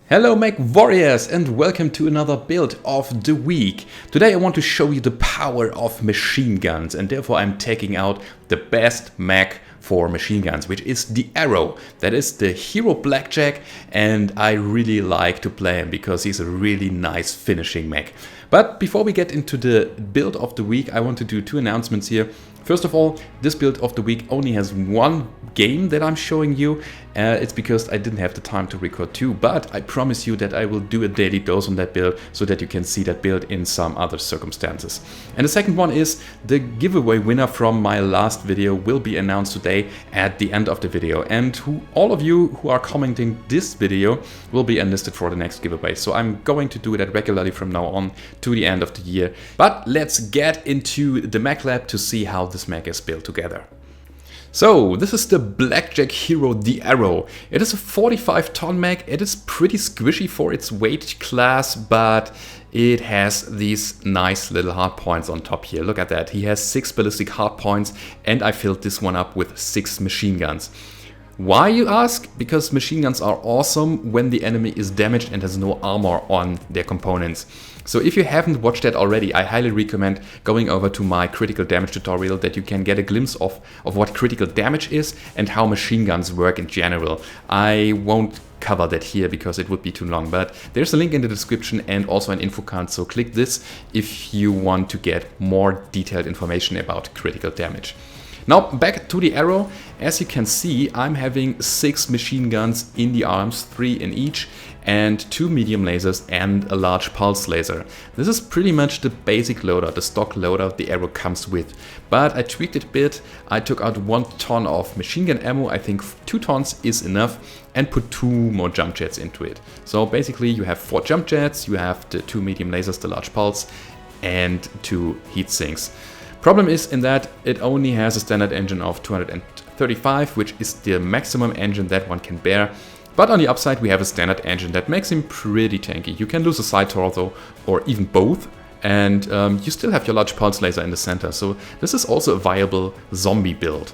Hello Mech Warriors and welcome to another build of the week. Today I want to show you the power of machine guns, and therefore I'm taking out the best mech for machine guns, which is the Arrow. That is the hero Blackjack, and I really like to play him because he's a really nice finishing mech. But before we get into the build of the week, I want to do two announcements here. First of all, this build of the week only has one game that I'm showing you. It's because I didn't have the time to record two, but I promise you that I will do a daily dose on that build so that you can see that build in some other circumstances. And the second one is the giveaway winner from my last video will be announced today at the end of the video. And all of you who are commenting this video will be enlisted for the next giveaway. So I'm going to do that regularly from now on to the end of the year. But let's get into the mech lab to see how this mech is built together. So this is the Blackjack hero, the Arrow. It is a 45-ton mech. It is pretty squishy for its weight class, but it has these nice little hardpoints on top here. Look at that. He has 6 ballistic hardpoints, and I filled this one up with 6 machine guns. Why, you ask? Because machine guns are awesome when the enemy is damaged and has no armor on their components. So if you haven't watched that already, I highly recommend going over to my critical damage tutorial that you can get a glimpse of what critical damage is and how machine guns work in general. I won't cover that here because it would be too long, but there's a link in the description and also an info card, so click this if you want to get more detailed information about critical damage. Now back to the Arrow. As you can see, I'm having 6 machine guns in the arms, 3 in each, and 2 medium lasers and a large pulse laser. This is pretty much the basic loadout, the stock loadout the Arrow comes with. But I tweaked it a bit. I took out 1 ton of machine gun ammo, I think 2 tons is enough, and put 2 more jump jets into it. So basically you have 4 jump jets, you have the 2 medium lasers, the large pulse, and 2 heat sinks. Problem is in that it only has a standard engine of 235, which is the maximum engine that one can bear. But on the upside we have a standard engine that makes him pretty tanky. You can lose a side torso or even both, and you still have your large pulse laser in the center. So this is also a viable zombie build.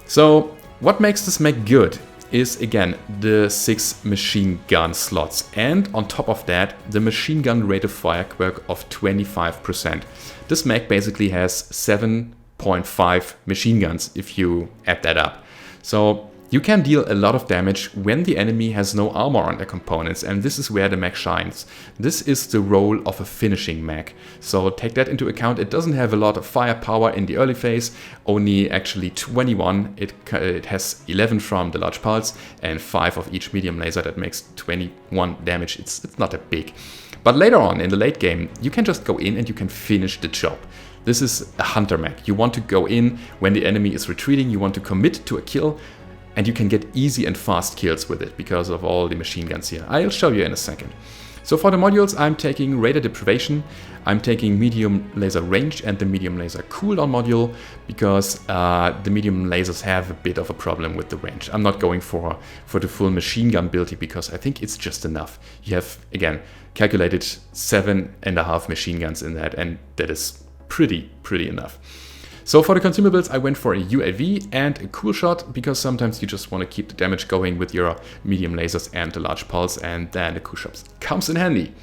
So what makes this mech good is again the 6 machine gun slots, and on top of that the machine gun rate of fire quirk of 25%. This mech basically has 7.5 machine guns if you add that up. So you can deal a lot of damage when the enemy has no armor on their components, and this is where the mech shines. This is the role of a finishing mech. So take that into account. It doesn't have a lot of firepower in the early phase, only actually 21. It has 11 from the large pulse and 5 of each medium laser. That makes 21 damage. It's not that big. But later on in the late game, you can just go in and you can finish the job. This is a hunter mech. You want to go in when the enemy is retreating, you want to commit to a kill, and you can get easy and fast kills with it because of all the machine guns here. I'll show you in a second. So for the modules, I'm taking radar deprivation, I'm taking medium laser range and the medium laser cooldown module because the medium lasers have a bit of a problem with the range. I'm not going for the full machine gun build here because I think it's just enough. You have, again, calculated 7.5 machine guns in that, and that is pretty enough. So for the consumables, I went for a UAV and a cool shot because sometimes you just want to keep the damage going with your medium lasers and the large pulse, and then the cool shot comes in handy.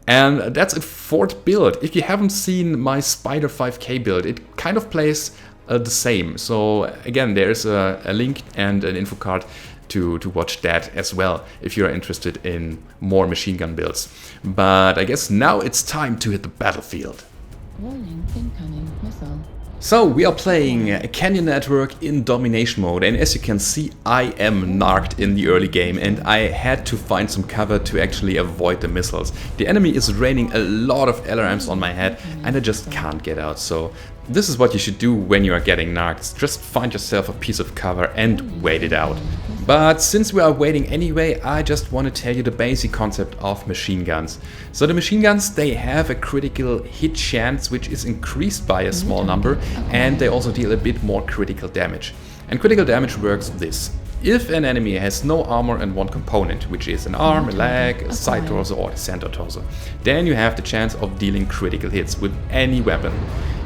And that's it for the build. If you haven't seen my Spider 5K build, it kind of plays the same. So again, there's a link and an info card to watch that as well if you're interested in more machine gun builds. But I guess now it's time to hit the battlefield. Warning, incoming missile. So we are playing Canyon Network in domination mode, and as you can see I am narked in the early game and I had to find some cover to actually avoid the missiles. The enemy is raining a lot of LRMs on my head and I just can't get out. So this is what you should do when you are getting narked. Just find yourself a piece of cover and wait it out. But since we are waiting anyway, I just want to tell you the basic concept of machine guns. So the machine guns, they have a critical hit chance which is increased by a small number, and they also deal a bit more critical damage. And critical damage works this. If an enemy has no armor and one component, which is an arm, a leg, a side torso or a center torso, then you have the chance of dealing critical hits with any weapon.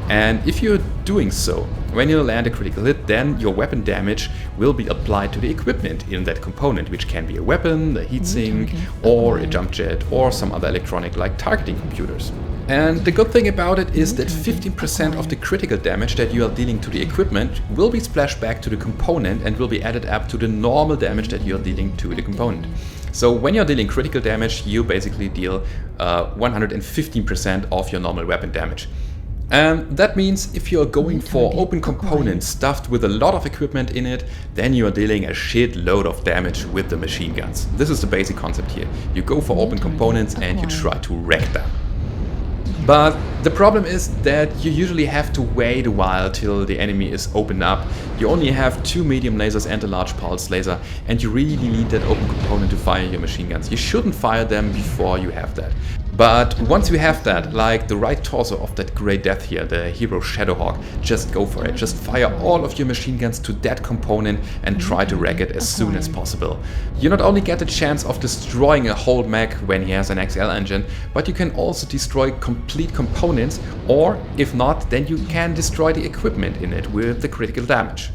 And if you're doing so, when you land a critical hit, then your weapon damage will be applied to the equipment in that component, which can be a weapon, a heatsink, or a jump jet, or some other electronic like targeting computers. And the good thing about it is that 15% of the critical damage that you are dealing to the equipment will be splashed back to the component and will be added up to the normal damage that you are dealing to the component. So when you're dealing critical damage, you basically deal 115% of your normal weapon damage. And that means if you're going for open components stuffed with a lot of equipment in it, then you are dealing a shitload of damage with the machine guns. This is the basic concept here. You go for open components and you try to wreck them. But the problem is that you usually have to wait a while till the enemy is opened up. You only have 2 medium lasers and a large pulse laser, and you really need that open component to fire your machine guns. You shouldn't fire them before you have that. But once you have that, like the right torso of that Grey Death here, the hero Shadowhawk, just go for it. Just fire all of your machine guns to that component and try to wreck it as soon as possible. You not only get the chance of destroying a whole mech when he has an XL engine, but you can also destroy complete components, or if not, then you can destroy the equipment in it with the critical damage.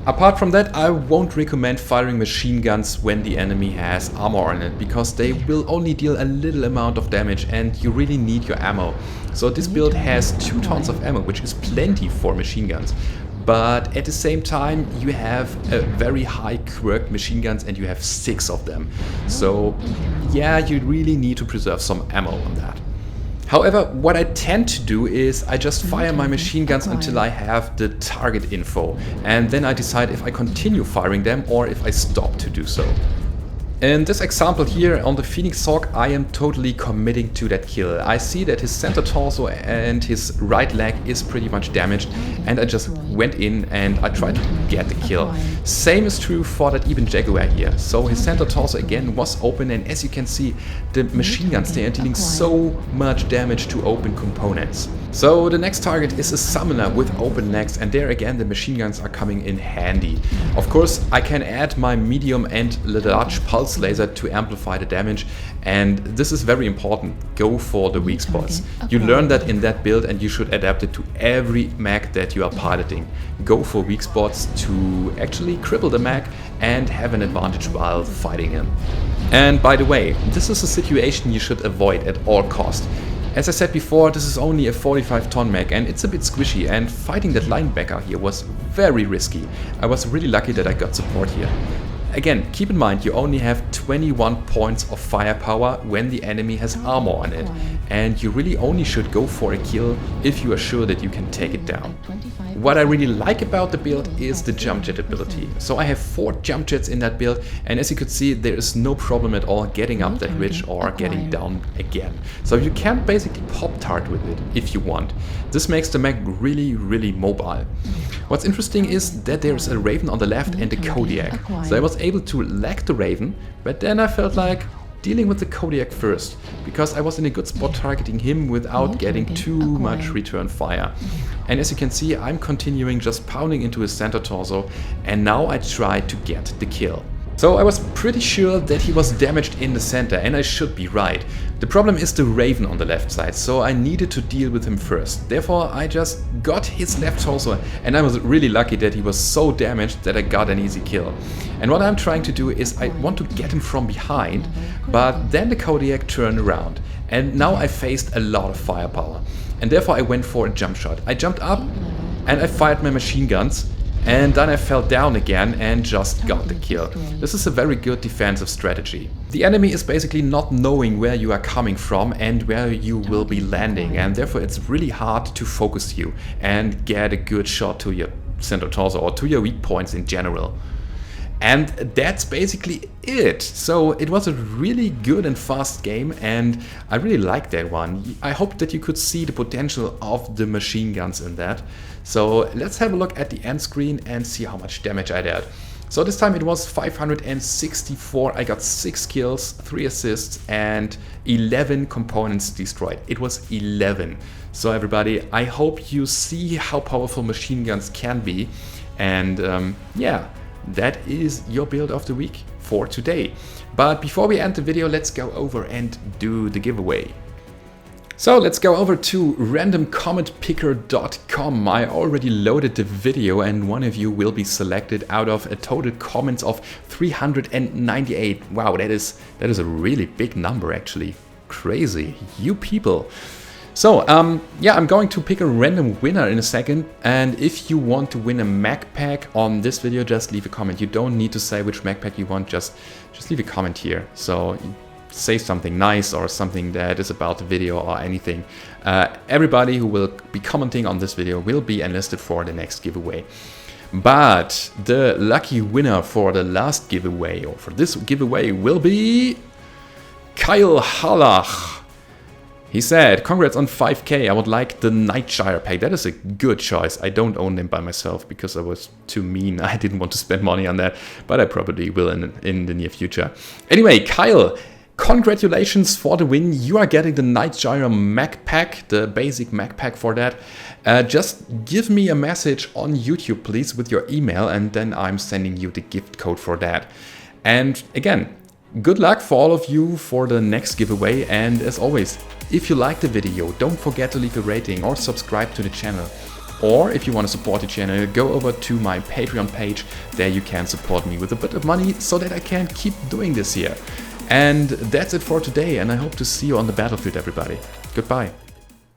Apart from that, I won't recommend firing machine guns when the enemy has armor on it, because they will only deal a little amount of damage and you really need your ammo. So this build has 2 tons of ammo, which is plenty for machine guns. But at the same time, you have a very high quirked machine guns and you have 6 of them. So yeah, you really need to preserve some ammo on that. However, what I tend to do is I just fire my machine guns until I have the target info, and then I decide if I continue firing them or if I stop to do so. In this example here on the Phoenix Hawk, I am totally committing to that kill. I see that his center torso and his right leg is pretty much damaged, and I just went in and I tried to get the kill. Same is true for that even Jaguar here. So his center torso again was open, and as you can see, the machine guns, they are dealing so much damage to open components. So the next target is a summoner with open legs, and there again the machine guns are coming in handy. Of course, I can add my medium and large pulse laser to amplify the damage, and this is very important. Go for the weak spots. You learn that in that build and you should adapt it to every mech that you are piloting. Go for weak spots to actually cripple the mech and have an advantage while fighting him. And by the way, this is a situation you should avoid at all costs. As I said before, this is only a 45-ton mech and it's a bit squishy, and fighting that linebacker here was very risky. I was really lucky that I got support here. Again, keep in mind you only have 21 points of firepower when the enemy has armor on it, and you really only should go for a kill if you are sure that you can take it down. What I really like about the build is the jump jet ability. So I have 4 jump jets in that build, and as you could see, there is no problem at all getting up that ridge or getting down again. So you can basically pop-tart with it if you want. This makes the mech really mobile. What's interesting is that there is a Raven on the left and a Kodiak. So I was able to lag the Raven, but then I felt like dealing with the Kodiak first, because I was in a good spot targeting him without getting too much return fire. And as you can see, I'm continuing just pounding into his center torso, and now I try to get the kill. So I was pretty sure that he was damaged in the center, and I should be right. The problem is the Raven on the left side, so I needed to deal with him first. Therefore I just got his left torso, and I was really lucky that he was so damaged that I got an easy kill. And what I'm trying to do is I want to get him from behind, but then the Kodiak turned around, and now I faced a lot of firepower. And therefore I went for a jump shot. I jumped up and I fired my machine guns, and then I fell down again and just got the kill. This is a very good defensive strategy. The enemy is basically not knowing where you are coming from and where you will be landing, and therefore it's really hard to focus you and get a good shot to your center torso or to your weak points in general. And that's basically it. So it was a really good and fast game, and I really liked that one. I hope that you could see the potential of the machine guns in that. So let's have a look at the end screen and see how much damage I did. So this time it was 564, I got 6 kills, 3 assists and 11 components destroyed. It was 11. So everybody, I hope you see how powerful machine guns can be, and yeah. That is your build of the week for today. But before we end the video, let's go over and do the giveaway. So let's go over to randomcommentpicker.com. I already loaded the video and one of you will be selected out of a total comments of 398. Wow, that is a really big number actually. Crazy, you people. So yeah, I'm going to pick a random winner in a second, and if you want to win a mech pack on this video, just leave a comment. You don't need to say which mech pack you want, just leave a comment here. So say something nice or something that is about the video or anything. Everybody who will be commenting on this video will be enlisted for the next giveaway. But the lucky winner for the last giveaway, or for this giveaway, will be Kyle Hallach. He said, congrats on 5k, I would like the Nightshire pack. That is a good choice. I don't own them by myself because I was too mean. I didn't want to spend money on that, but I probably will in the near future. Anyway, Kyle, congratulations for the win. You are getting the Nightshire mech pack, the basic mech pack for that. Just give me a message on YouTube, please, with your email, and then I'm sending you the gift code for that. And again, good luck for all of you for the next giveaway, and as always, if you like the video, don't forget to leave a rating or subscribe to the channel. Or if you want to support the channel, go over to my Patreon page. There you can support me with a bit of money so that I can keep doing this here. And that's it for today, and I hope to see you on the battlefield, everybody. Goodbye.